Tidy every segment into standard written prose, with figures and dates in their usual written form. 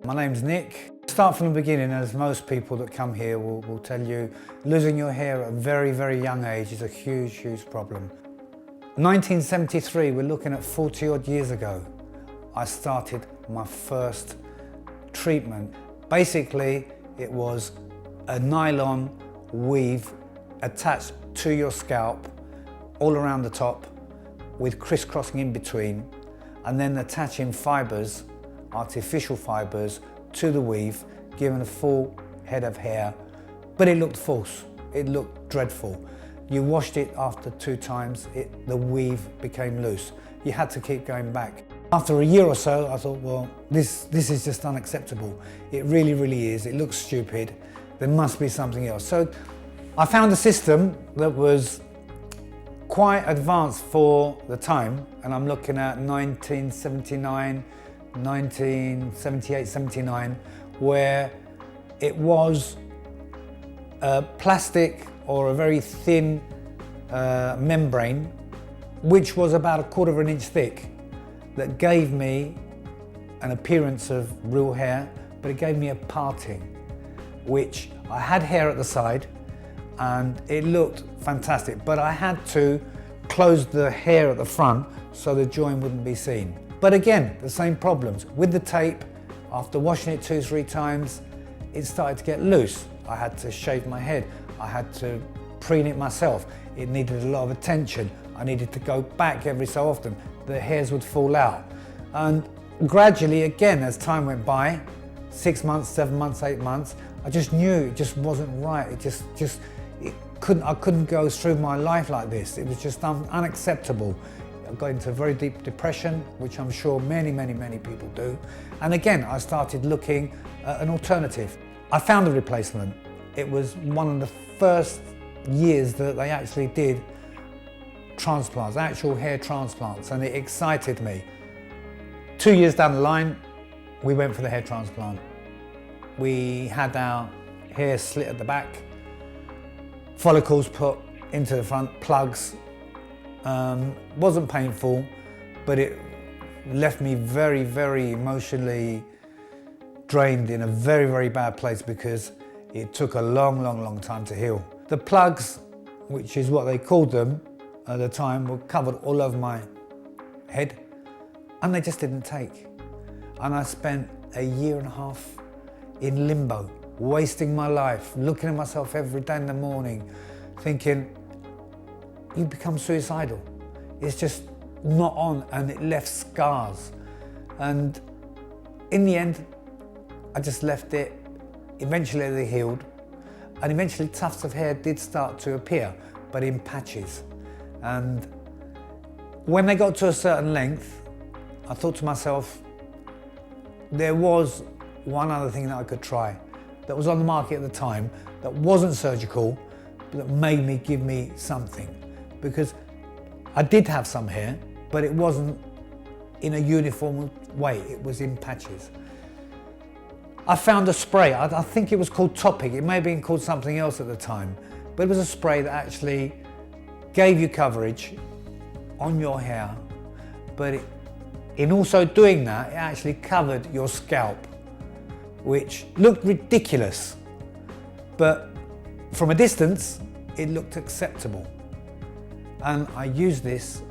My name's Nick. Start from the beginning, as most people that come here will tell you, losing your hair at a very, very young age is a huge, huge problem. 1973, we're looking at 40 odd years ago, I started my first treatment. Basically, it was a nylon weave attached to your scalp all around the top with crisscrossing in between, and then attaching fibres, artificial fibres, to the weave, giving a full head of hair. But it looked false, it looked dreadful. You washed it after 2 times, the weave became loose. You had to keep going back. After a year or so, I thought, well, this is just unacceptable. It really, really is. It looks stupid. There must be something else. So I found a system that was quite advanced for the time, and I'm looking at 1979, 1978, 79, where it was a plastic or a very thin membrane, which was about 1/4 inch thick, that gave me an appearance of real hair, but it gave me a parting, which I had hair at the side and it looked fantastic, but I had to close the hair at the front so the join wouldn't be seen. But again, the same problems. With the tape, after washing it 2-3 times, it started to get loose. I had to shave my head. I had to preen it myself. It needed a lot of attention. I needed to go back every so often. The hairs would fall out. And gradually, again, as time went by, 6 months, 7 months, 8 months, I just knew it just wasn't right. I couldn't go through my life like this. It was just unacceptable. I got into a very deep depression, which I'm sure many, many, many people do. And again, I started looking at an alternative. I found a replacement. It was one of the first years that they actually did transplants, actual hair transplants, and it excited me. 2 years down the line, we went for the hair transplant. We had our hair slit at the back, follicles put into the front, plugs. Wasn't painful, but it left me very, very emotionally drained, in a very, very bad place, because it took a long, long, long time to heal. The plugs, which is what they called them at the time, were covered all over my head, and they just didn't take. And I spent a year and a half in limbo, wasting my life, looking at myself every day in the morning, thinking, you become suicidal. It's just not on, and it left scars. And in the end, I just left it. Eventually they healed, and eventually tufts of hair did start to appear, but in patches. And when they got to a certain length, I thought to myself, there was one other thing that I could try that was on the market at the time, that wasn't surgical, but that made me give me something. Because I did have some hair, but it wasn't in a uniform way, it was in patches. I found a spray, I think it was called Topic, it may have been called something else at the time, but it was a spray that actually gave you coverage on your hair, but in also doing that, it actually covered your scalp, which looked ridiculous, but from a distance, it looked acceptable. And I used this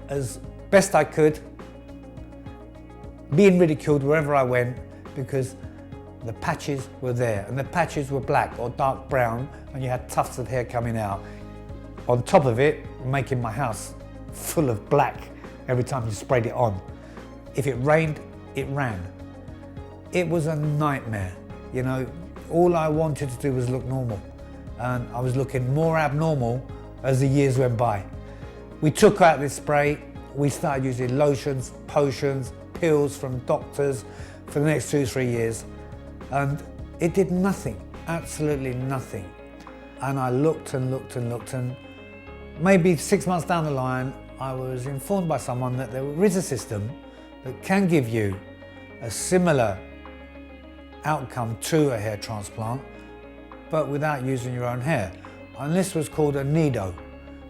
as best I could, being ridiculed wherever I went, because the patches were there, and the patches were black or dark brown, and you had tufts of hair coming out. On top of it, making my house full of black every time you sprayed it on. If it rained, it ran. It was a nightmare, you know. All I wanted to do was look normal, and I was looking more abnormal as the years went by. We took out this spray, we started using lotions, potions, pills from doctors for the next 2-3 years, and it did nothing, absolutely nothing. And I looked and looked and looked, and maybe 6 months down the line, I was informed by someone that there is a system that can give you a similar outcome to a hair transplant, but without using your own hair. And this was called a Nido,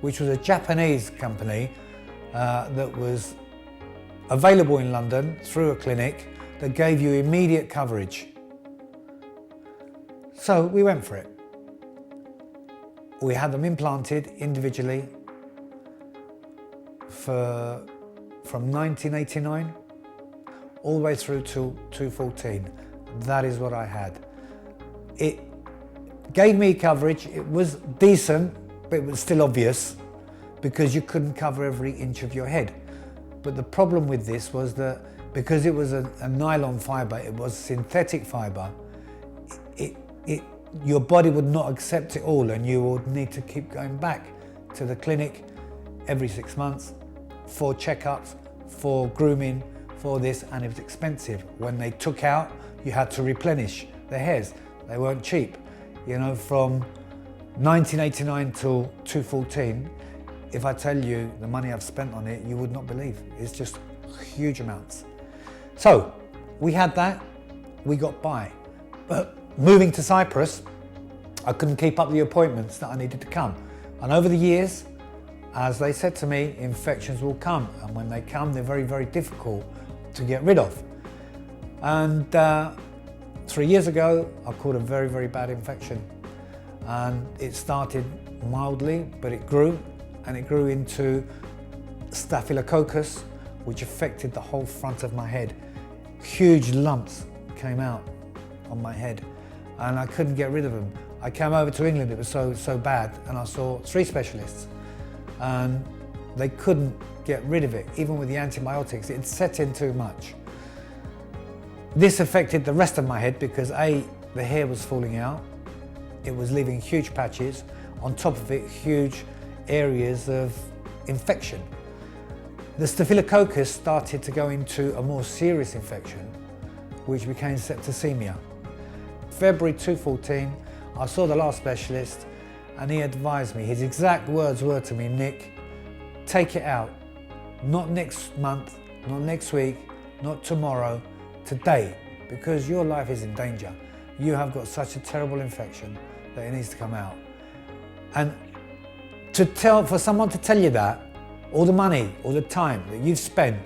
which was a Japanese company that was available in London through a clinic, that gave you immediate coverage. So we went for it. We had them implanted individually from 1989 all the way through to 2014. That is what I had. It gave me coverage. It was decent, but it was still obvious because you couldn't cover every inch of your head. But the problem with this was that because it was a nylon fiber, it was synthetic fiber, your body would not accept it all, and you would need to keep going back to the clinic every 6 months for checkups, for grooming, for this, and it was expensive. When they took out, you had to replenish the hairs. They weren't cheap. You know, from 1989 till 2014, if I tell you the money I've spent on it, you would not believe. It's just huge amounts. So we had that, we got by. But moving to Cyprus, I couldn't keep up the appointments that I needed to come. And over the years, as they said to me, infections will come. And when they come, they're very, very difficult to get rid of. And 3 years ago, I caught a very, very bad infection. And it started mildly, but it grew, and it grew into Staphylococcus, which affected the whole front of my head. Huge lumps came out on my head, and I couldn't get rid of them. I came over to England, it was so bad, and I saw 3 specialists, and they couldn't get rid of it. Even with the antibiotics, it set in too much. This affected the rest of my head because A, the hair was falling out, it was leaving huge patches, on top of it, huge areas of infection. The Staphylococcus started to go into a more serious infection, which became septicemia. February 2014, I saw the last specialist, and he advised me, his exact words were to me, Nick, take it out. Not next month, not next week, not tomorrow, today, because your life is in danger. You have got such a terrible infection that it needs to come out. And for someone to tell you that, all the money, all the time that you've spent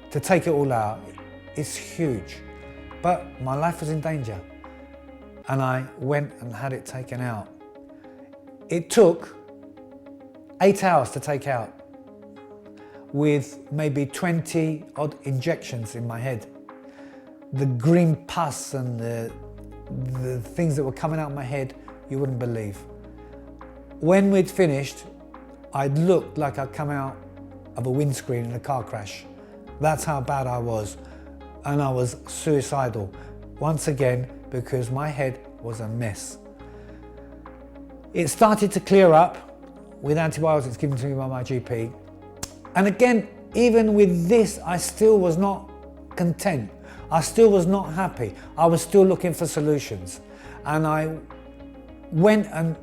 to take it all out, it's huge. But my life was in danger, and I went and had it taken out. It took 8 hours to take out, with maybe 20 odd injections in my head. The green pus and the things that were coming out of my head, you wouldn't believe. When we'd finished, I'd looked like I'd come out of a windscreen in a car crash. That's how bad I was. And I was suicidal, once again, because my head was a mess. It started to clear up with antibiotics given to me by my GP. And again, even with this, I still was not content. I still was not happy. I was still looking for solutions. And I went and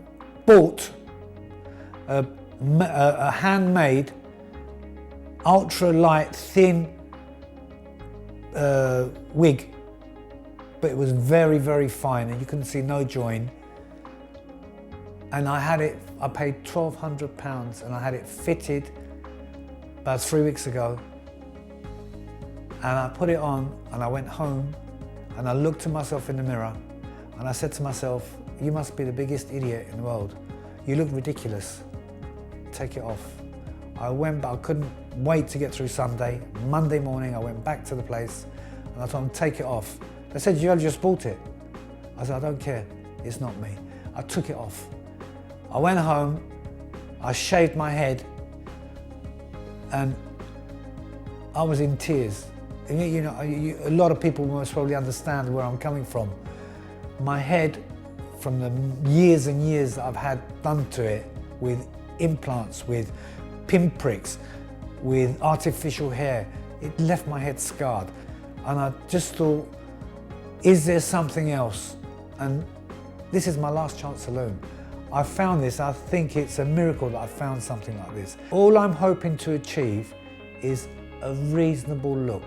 bought a handmade, ultra-light, thin wig. But it was very, very fine, and you couldn't see no join. And I had it, I paid £1,200, and I had it fitted about 3 weeks ago. And I put it on, and I went home, and I looked at myself in the mirror, and I said to myself, you must be the biggest idiot in the world. You look ridiculous. Take it off. I went, but I couldn't wait to get through Sunday. Monday morning, I went back to the place, and I told them, take it off. They said, you only just bought it. I said, I don't care, it's not me. I took it off. I went home, I shaved my head, and I was in tears. And you know, a lot of people most probably understand where I'm coming from. My head, from the years and years that I've had done to it, with implants, with pinpricks, with artificial hair, it left my head scarred. And I just thought, is there something else? And this is my last chance saloon. I found this, I think it's a miracle that I found something like this. All I'm hoping to achieve is a reasonable look.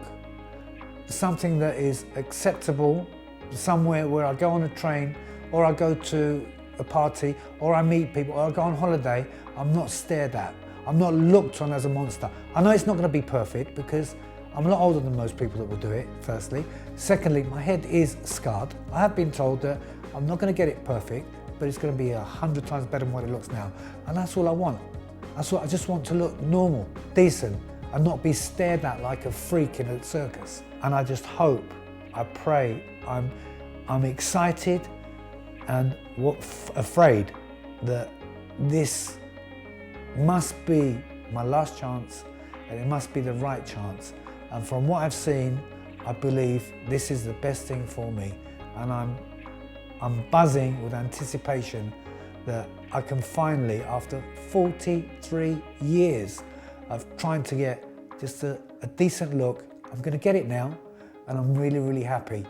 Something that is acceptable, somewhere where I go on a train, or I go to a party, or I meet people, or I go on holiday, I'm not stared at. I'm not looked on as a monster. I know it's not going to be perfect because I'm a lot older than most people that will do it, firstly. Secondly, my head is scarred. I have been told that I'm not going to get it perfect, but it's going to be 100 times better than what it looks now. And that's all I want. That's what I just want to look normal, decent, and not be stared at like a freak in a circus. And I just hope, I pray, I'm excited and afraid that this must be my last chance, and it must be the right chance. And from what I've seen, I believe this is the best thing for me. And I'm buzzing with anticipation that I can finally, after 43 years of trying to get just a decent look, I'm going to get it now, and I'm really, really happy.